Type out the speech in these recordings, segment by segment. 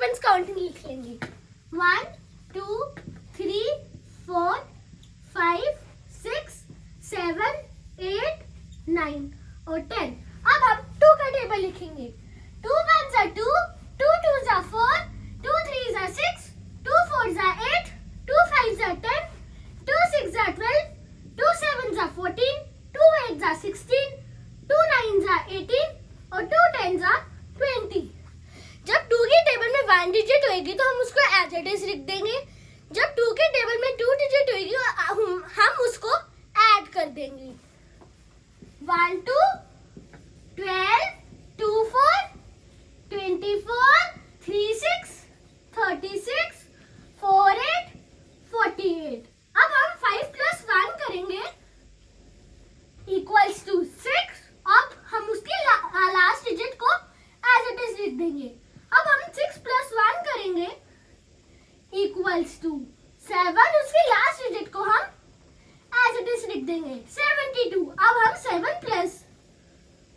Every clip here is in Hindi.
वंस काउंटिंग लिख लेंगे। 1 2 3 4 5 6 7 8 9 और 10। अब हम 2 का टेबल लिखेंगे। 2 1s are 2, 2 2s are 4, 2 3s are 6, 2 4s are 8, 2 5s are 10, 2 6s are 12, 2 7s are 14, 2 8s are 16, 2 9s are 18 और 2 10s are 20। जब 2 के टेबल में 1 डिजिट होगी तो हम उसको एज इट इज लिख देंगे। जब 2 के टेबल में 2 डिजिट होगी हम उसको ऐड कर देंगे। 1 2 12 2 4 24 3 6 36 4 8 48। अब हम 5 plus 1 करेंगे इक्वल्स टू 6। अब हम उसके लास्ट डिजिट को एज इट इज लिख देंगे। अब हम 6 plus 1 करेंगे इक्वल्स टू 7। उसके लास्ट डिजिट को हम एज इट इज लिख देंगे 72। अब हम 7 plus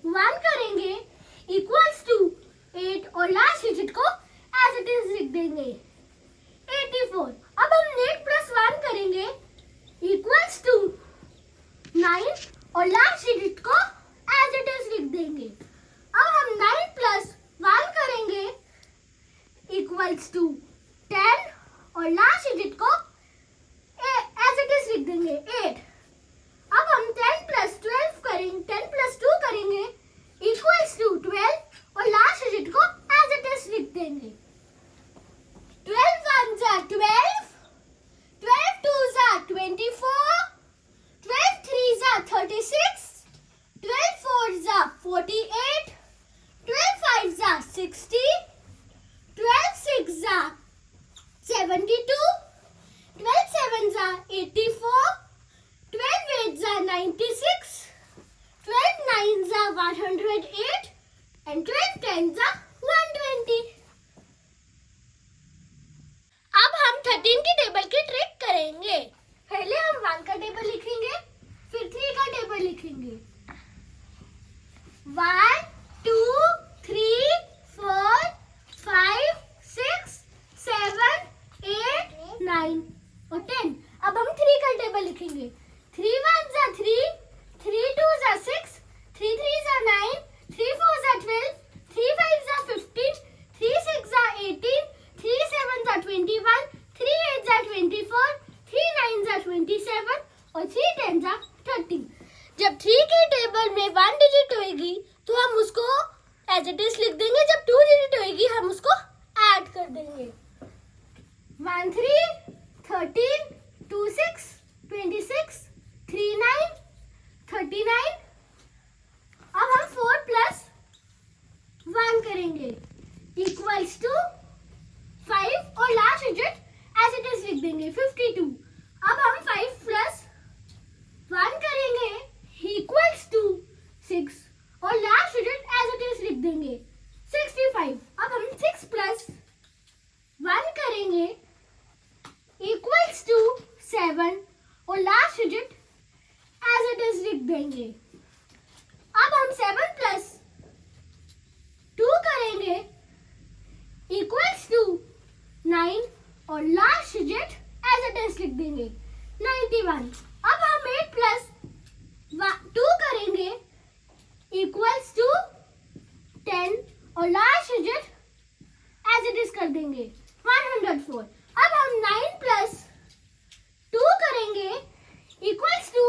1 करेंगे इक्वल्स टू 8 और लास्ट डिजिट को एज इट इज लिख देंगे 84। अब हम 8 plus 1 करेंगे इक्वल्स टू 9 और लास्ट डिजिट को एज इट इज लिख देंगे। अब हम 9 plus 1 करेंगे इक्वल्स टू 10 और लास्ट डिजिट को एज इट इज लिख देंगे 8। अब हम 10 plus 12 करेंगे 10 plus 2 करेंगे इक्वल्स टू 12 और लास्ट डिजिट को एज इट इज लिख देंगे। 12 1s are 12, 12 2s are 24, 12 3s are 36, 12 4s are 48, 12 5s are 60, 12 6s are 72, 12 7s are 84, 12 8s are 96, 12 9s are 108 and 12 10s are 120। अब हम 13 की टेबल की ट्रिक करेंगे। पहले हम 1 का टेबल लिखेंगे, फिर 3 का टेबल लिखेंगे। 1 2 3 4 5 6 7 8 9 और 10। अब हम 3 का टेबल लिखेंगे। 3 1s are 3, 3 2s are 6, 3 3s are 9, 3 4s are 12, 3 5s are 15, 3 6s are 18, 3 7s are 21, 3 8s are 24, 3 9s are 27 और 3 10s are 30। जब 3 के टेबल में 1 डिजिट होगी तो हम उसको एज इट इज लिख देंगे। जब 2 डिजिट होगी हम उसको ऐड कर देंगे। 1 3 13 2 6 26 3 9 39। अब हम 4 plus 1 करेंगे इक्वल्स टू 5 और last digit as it is लिख देंगे 52। अब हम 5 plus 1 करेंगे इक्वल्स टू 6 और last digit as it is लिख देंगे 65। अब हम 6 plus 1 करेंगे इक्वल्स टू 7 और last digit as it is लिख देंगे। अब हम 7 plus 2 करेंगे इक्वल्स टू 9 और last digit as it is लिख देंगे 91। अब हम 8 plus 2 करेंगे इक्वल्स टू 10 और last digit as it is कर देंगे 104। अब हम 9 plus 2 करेंगे इक्वल्स टू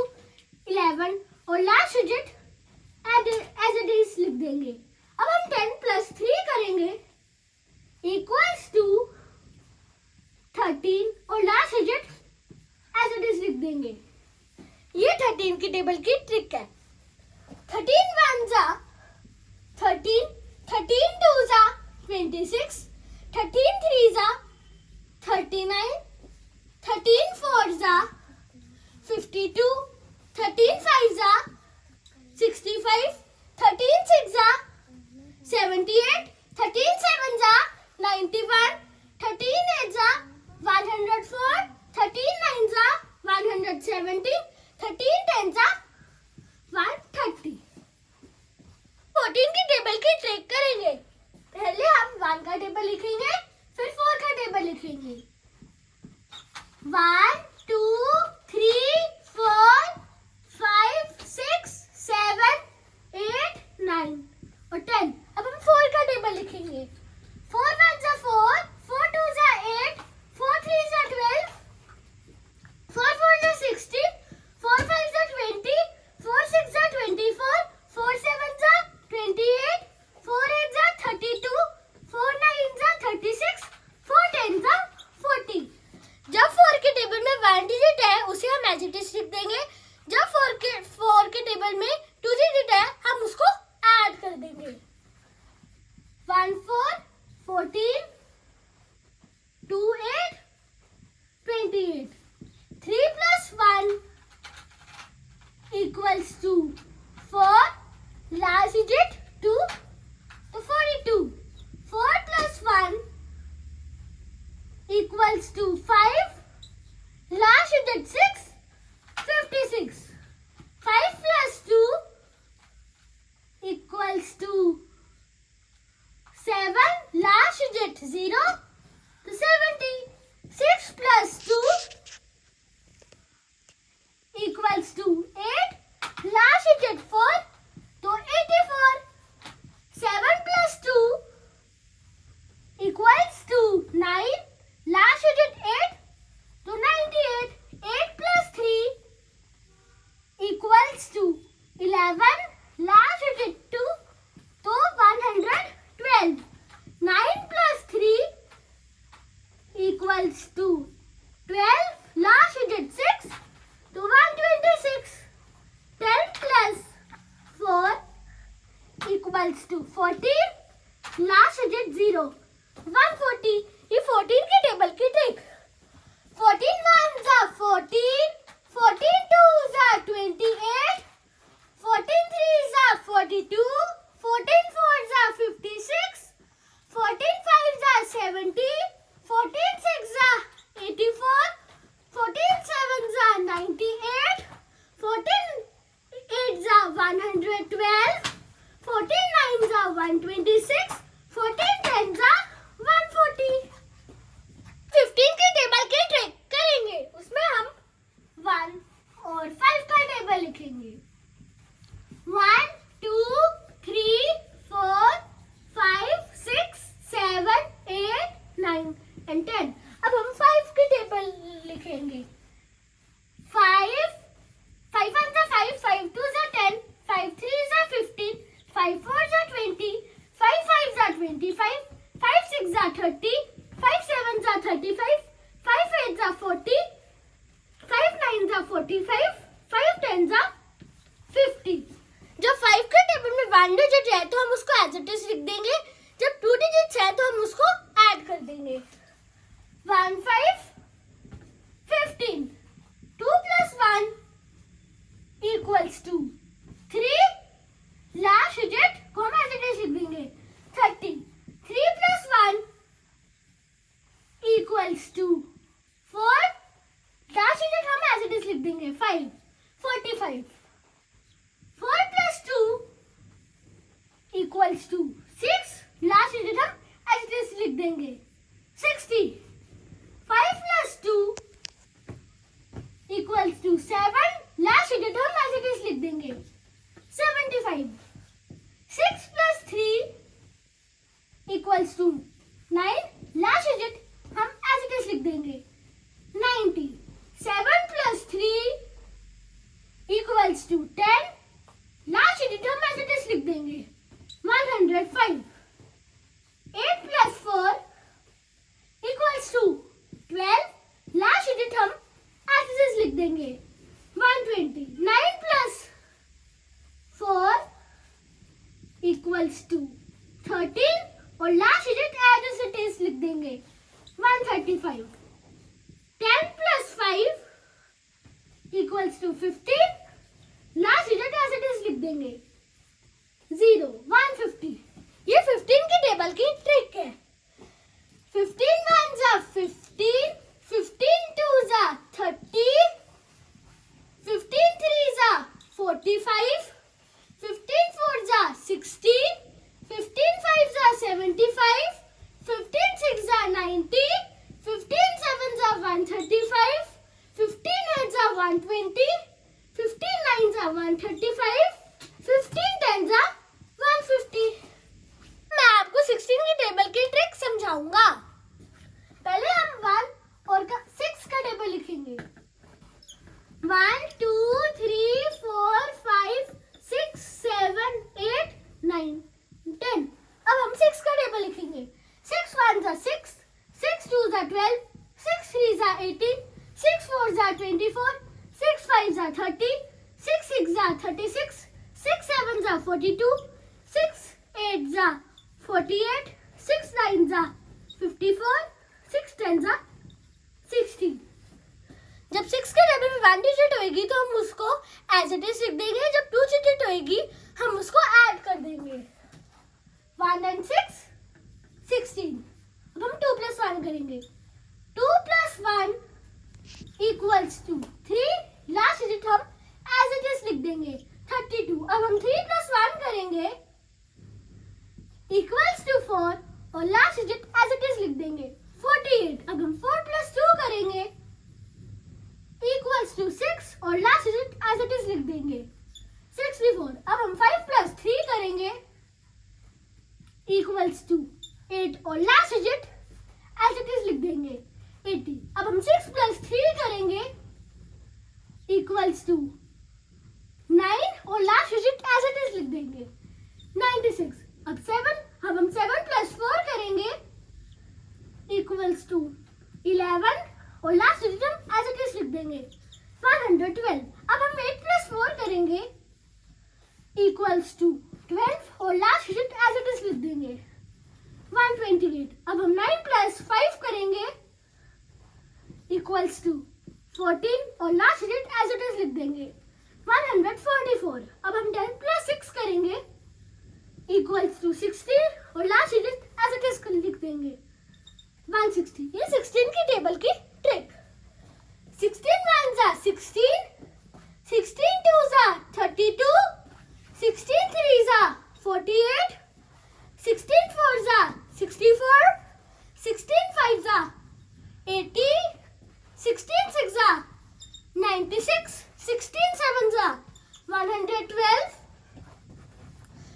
11 और last digit as it is लिख देंगे। अब हम 10 plus 3 करेंगे इक्वल्स टू 13 और last digit as it is लिख देंगे। ये 13 की टेबल की ट्रिक है। 13 1s are 13, 13 2s are 26, 13 3s are 39, 13 4s are 52, 13 5s are 65, 13 6s are 78, 13 7s are 91, 13 8s are 104, 13 9s are 170, 13 10s are 130। 14 की टेबल की ट्रिक करेंगे। पहले हम 1 का टेबल लिखेंगे, equals to 5. Last digit 6. 56. 5 plus 2 equals to 7. Last digit 0. तो 70. 6 plus 2 equals to 8. Last digit 4. तो 84. 7 plus 2 equals to 9. Last digit 8. तो 98. 8 plus 3 equals to 11. Last digit 2. तो 112. 9 plus 3 equals to 12. Last digit 6. तो 126. 10 plus 4 equals to 14. Last digit 0. 140. ये 14 के टेबल की trick. 14 ones are 14. 14 twos are 28. 14 threes are 42. 14 fours are 56. 14 fives are 70. 14 sixes are 84. 14 sevens are 98. 14 eights are 112. 14 nines are 126. 14 tens are 140. 15 के टेबल की ट्रिक करेंगे. उसमें हम 1 और 5 का टेबल लिखेंगे. 1 2 3 4 5 6 7 8 9 and 10. अब हम 5 के टेबल लिखेंगे. 5 5 1 are 5. 5 2 are 10. 5 3 are 15. 5 4 are 20. 5 5 are 25. 5 6 are 30. 5 7 are 35. 5 8 are 40. 5 9 are 45. 5 10 are 50. जब 5 के टेबल में 1 डिजिट है तो हम उसको एज इट इज लिख देंगे. जब 2 डिजिट्स है तो हम उसको ऐड कर देंगे. 1 5 15. 2 plus 1 equals to 3. Last digit को हम एज इट इज लिख देंगे. 30. 3 plus 1 equals to 4. Last digit हम एज इट इज लिख देंगे. 5. 45. 4 plus 2 equals to 6. Last digit हम एज इट इज लिख देंगे. 60. 5 plus 2 equals to 7. Last digit हम एज इट इज लिख देंगे. 75. 6 plus 3 equals to 9. Last digit हम एज इट इज लिख देंगे. 90. 7 plus 3 equals to 10. Last digit हम एज इट इज लिख देंगे. 105. 8 plus 4 equals to 12. Last digit हम एज इट इज लिख देंगे. 120. 9 plus 4 equals to 13. और last digit as it is लिख देंगे. 135. 10 plus 5 equals to 15. Last digit as it is लिख देंगे. 0. 150. ये 15 की टेबल की ट्रिक है. 15 ones are 15. 15 twos are 30. 15 threes are 45. 15 fours are 60. 15 fives are 75. 15 sixes are 90. 15 sevens are 135. 15 eights are 120. 15 nines are 135. 15 tens are 150. मैं आपको 16 की टेबल की ट्रिक समझाऊंगा. पहले हम 1 और 6 का टेबल लिखेंगे. 1 2 3 4 5 6 7 8 9 10. अब हम 6 का टेबल लिखेंगे. 6 ones are 6. 6 twos are 12. 6 threes are 18. 6 fours are 24. 6 fives are 30. 6 sixes are 36. 6 sevens are 42. 6 eights are 48. 6 nines are 54. 6 tens are 60. जब 6 के टेबल में 1 डिजिट होगी तो हम उसको एज इट इज लिख देंगे. जब 2 डिजिट होगी हम उसको ऐड कर देंगे. 1 and 6 16. अब हम 2 plus 1 करेंगे. 2 plus equals to 3, last digit हम एज इट इज लिख देंगे 32। अब हम 3 + 1 करेंगे इक्वल्स टू 4 और last digit as it is लिख देंगे 48। अब हम 4 + 2 करेंगे इक्वल्स टू 6 और last digit as it is लिख देंगे 64। अब हम 5 + 3 करेंगे इक्वल्स टू 8 और last digit as it is लिख देंगे 80। अब हम 6 + 3 करेंगे इक्वल्स टू 9 और last digit as it is लिख देंगे 96। अब हम 7 + 4 करेंगे इक्वल्स टू 11 और लास्ट डिजिट हम एज इट इज लिख देंगे 112। अब हम 8 + 4 करेंगे इक्वल्स टू 12 और last digit as it is लिख देंगे 128। अब हम 9 + 5 करेंगे इक्वल्स टू 14 और last digit as it is लिख देंगे 144। अब हम 10 + 6 करेंगे इक्वल्स टू 16 और last digit as it is लिख देंगे 160। ये 16 की टेबल की trick. 16 1s are 16, 16 2s are 32, 16 3s are 48, 16 4s are 64, 16 5s are 80, 16 6s are 96, 16 7s are 112,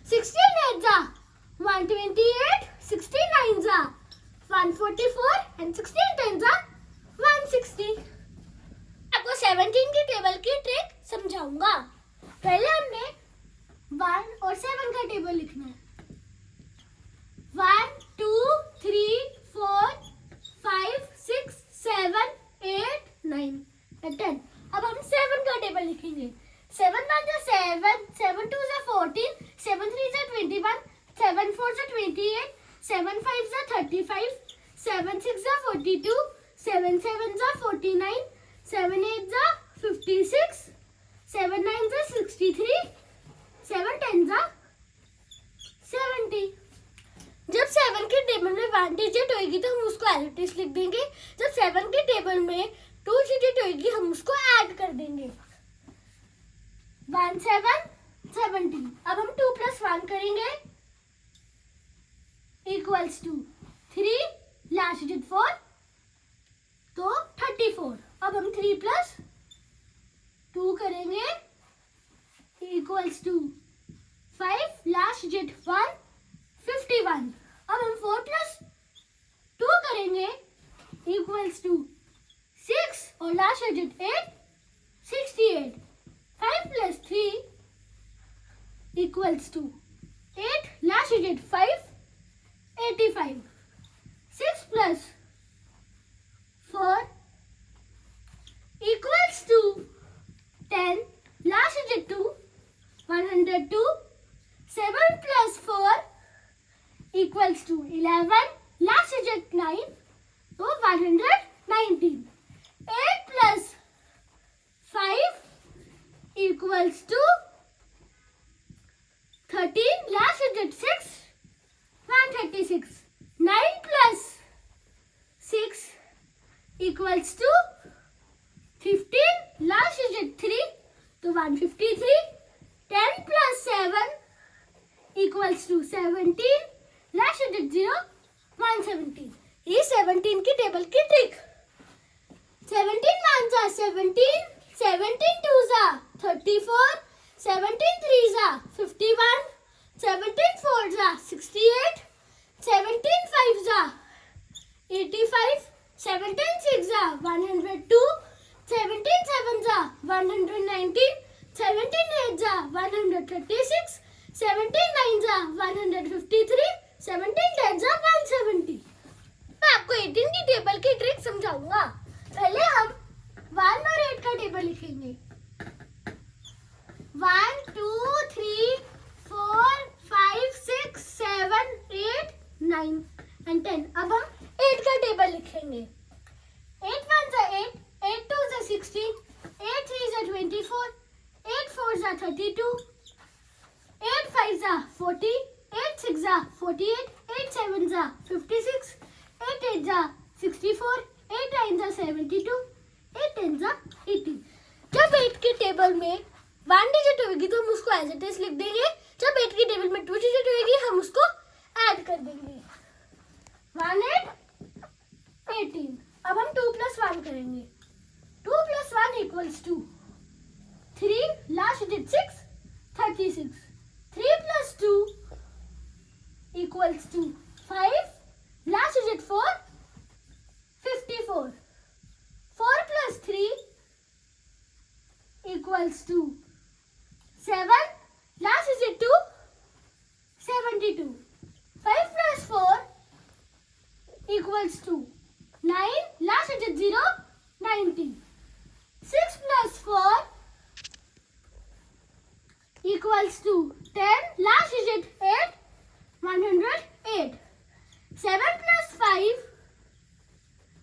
16 8s are 128, 16 9s are 144 and 16 10s are 160। आपको 17 की टेबल की ट्रिक समझाऊंगा। पहले हमने 1 और 7 का टेबल लिखना है। 1 2 3 4 5 6 7 8 9 and 10। अब हम 7 का टेबल लिखेंगे। 7 1 is 7, 7 2 is 14, 7 3 is 21, 7 4 is 28, 7 5 is 35, 7 6 is 42, 7 7 is 49, 7 8 is 56, 7 9 is 63, 7 10 is 70। जब 7 के टेबल में 1 डिजिट होगी तो हम उसको एज इट इज लिख देंगे। जब 7 के टेबल में 2 डिजिट होगी हम उसको ऐड कर देंगे। 1 7 17। अब हम 2 + 1 करेंगे इक्वल्स टू 3, लास्ट डिजिट 4 तो 34। अब हम 3 + 2 करेंगे इक्वल्स टू 5, लास्ट डिजिट 1 51। अब हम 4 + 2 करेंगे इक्वल्स टू 6 और last digit 8 68। 5 + 3 equals to 8, last digit 5 85। 6 + 4 equals to 10, last digit 2 102। 7 + 4 equals to 11, last digit 9 तो 119। 8 + 5 equals to 13, last digit 6 136। 9 + 6 equals to 15, last digit 3 तो 153। 10 + 7 equals to 17, last digit 0 117। ये 17 की टेबल की trick. 17 1s are 17, 17 2s are 34, 17 3s are 51, 17 4s are 68, 17 5s are 85, 17 6s are 102, 17 7s are 119, 17 8s are 136, 17 9s are 153, 17 10s are 170। मैं आपको 18 की टेबल की ट्रिक समझाऊंगा। पहले हम 1 और 8 का टेबल लिखेंगे। 1 2 3 4 5 6 7 8 9 and 10। अब हम 8 का टेबल लिखेंगे। 8 1s are 8, 8 2s are 16, 8 3s are 24, 8 4s are 32, 8 5s are 40, 8 6s are 48, 8 7s are 56, 8 8s are 64, 8 9s are 72, 8 10 जा 18। जब 8 के टेबल में 1 डिजिट होगी तो हम उसको एज इट इज लिख देंगे। जब 8 के टेबल में 2 डिजिट होगी हम उसको ऐड कर देंगे। 1 8 18। अब हम 2 + 1 करेंगे। 2 + 1 = 2। 3 last digit 6 36। 3 + 2 = 2। 5 last digit 4 54। 4 + 3 = 2। 7 last digit 2 72। 5 + 4 = 2। 9 last digit 0 90। 6 + 4 = 2। 10 last digit 8 108। 7 + 5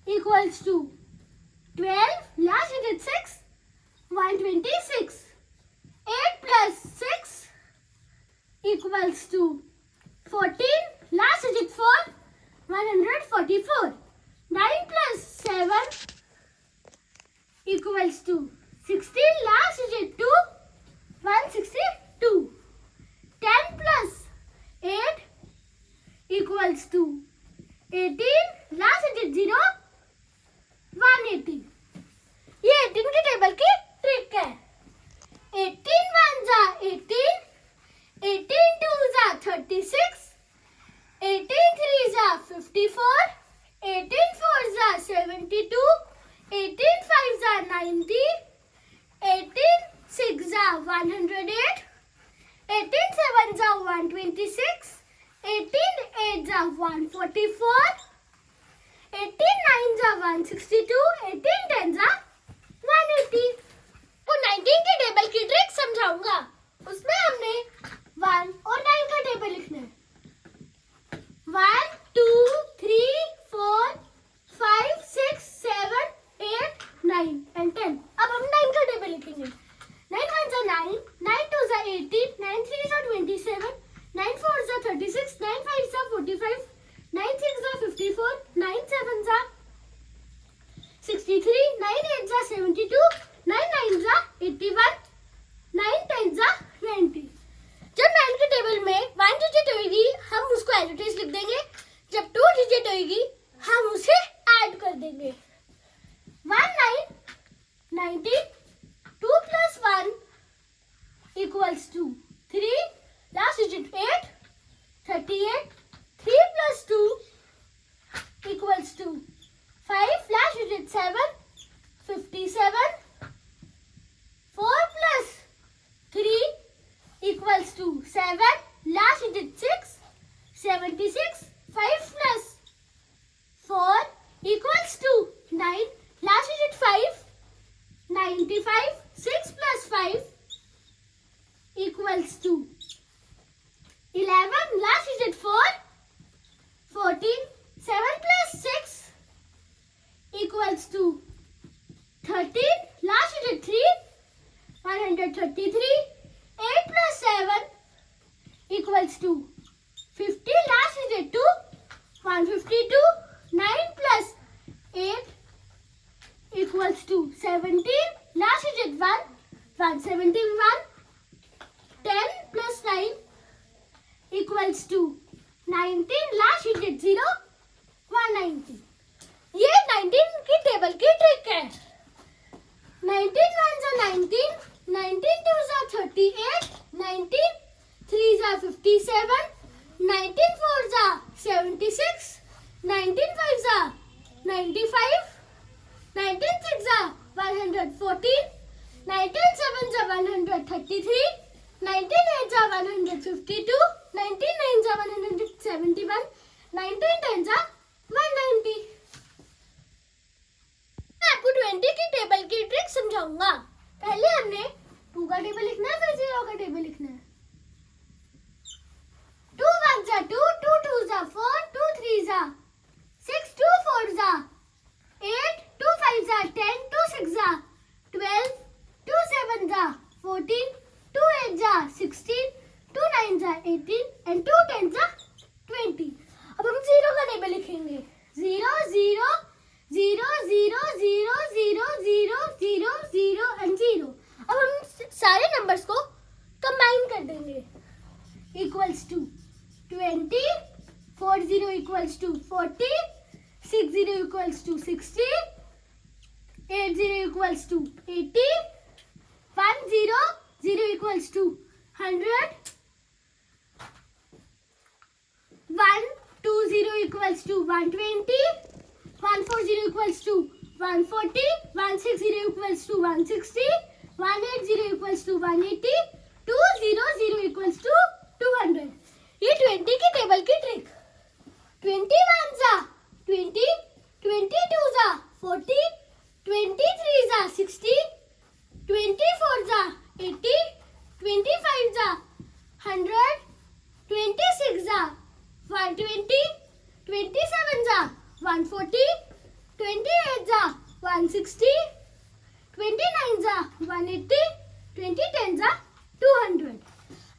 = 2। 12 last digit 6 126। 8 + 6 = 2। 14 last digit 4 144। 9 + 7 = 2। 16 last digit 2 162। 10 + 8 = 2। 18 last digit 0 180। ये 18 के टेबल की ट्रिक है। 18 1 जा 18। 18 2 जा 36। 18 3 जा 54। 18 4 जा 72। 18 5 जा 90। 18 6 जा 108। 18 7 जा 126। 18 8 जा 144। 18 9 जा 162। 18 10 जा 180। वो 19 के टेबल की ट्रिक समझाऊंगा। उसमें हमने 1 और 9 का टेबल लिखना है। 1 2 3 4 5 6 7 8 9 and 10। अब हम 9 का टेबल लिखेंगे। 9 1 जा 9। 9 2 जा 18। 9 3 जा 27। 9 4 जा 36। 9 5 जा 45। 9 6 जा 54। 9 7 जा 63। 9 8 जा 72। 9 9 जा 81। 9 10 जा 90। जब 9 के टेबल में 1 डिजिट होगी हम उसको एज इट इज लिख देंगे। जब 2 डिजिट होगी हम उसे ऐड कर देंगे। 1 9 90। 2 + 1 = 2। 3 last digit 8 38। 3 + 2 = 2। 5 last digit 7 57। 4 + 3 = 2। 7 last digit 6 76। 5 + 4 = 2। 9 last digit 5 95। 6 + 5 = 2। 11 last digit 4 14। 7 + 6 = 2। 13 last digit 3 133। 8 + 7 = 2। 50 last digit 2 152। 9 + 8 = 2। 17 last digit 1 171। 10 + 9 = 2। 19 last digit 0 190। ये 19 की टेबल की ट्रिक है। 19 1 जा 19। 19 2 जा 38। 19 3 जा 57। 19 4 जा 76। 19 5 जा 95। 19 6 जा 114। 19 7 जा 133। 19 8 जा 152। 19 9 जा 171। 19 10 जा 190। मैं आपको 20 की टेबल की ट्रिक समझाऊंगा। पहले हमने 2 का टेबल लिखना है, फिर 0 का टेबल लिखना है। 2 1 जा 2। 2 2 जा 4। 2 3 जा 6। 2 4 जा 8। 2 5 जा 10। 2 6 जा 12। 2 7 जा 14। 2 8 जा 16। 2 9 जा 18 and 2 10 जा 20। अब हम 0 का टेबल लिखेंगे। 0 0 0 0 0 0 0 to 40, 60 equals to 60, 80 equals to 80, 100 equals to 100, 120 equals to 120, 140 equals to 140, 160 equals to 160, 180 equals to 180, 200 equals to 200. ये 20 की टेबल की ट्रिक. 21 जा 20, 22 जा 40, 23 जा 60, 24 जा 80, 25 जा 100, 26 जा 120, 27 जा 140, 28 जा 160, 29 जा 180, 10 जा 200.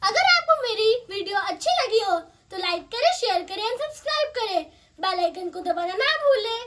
अगर आपको मेरी वीडियो अच्छी लगी हो तो लाइक करें, शेयर करें और सब्सक्राइब करें. बेल आइकन को दबाना ना भूलें.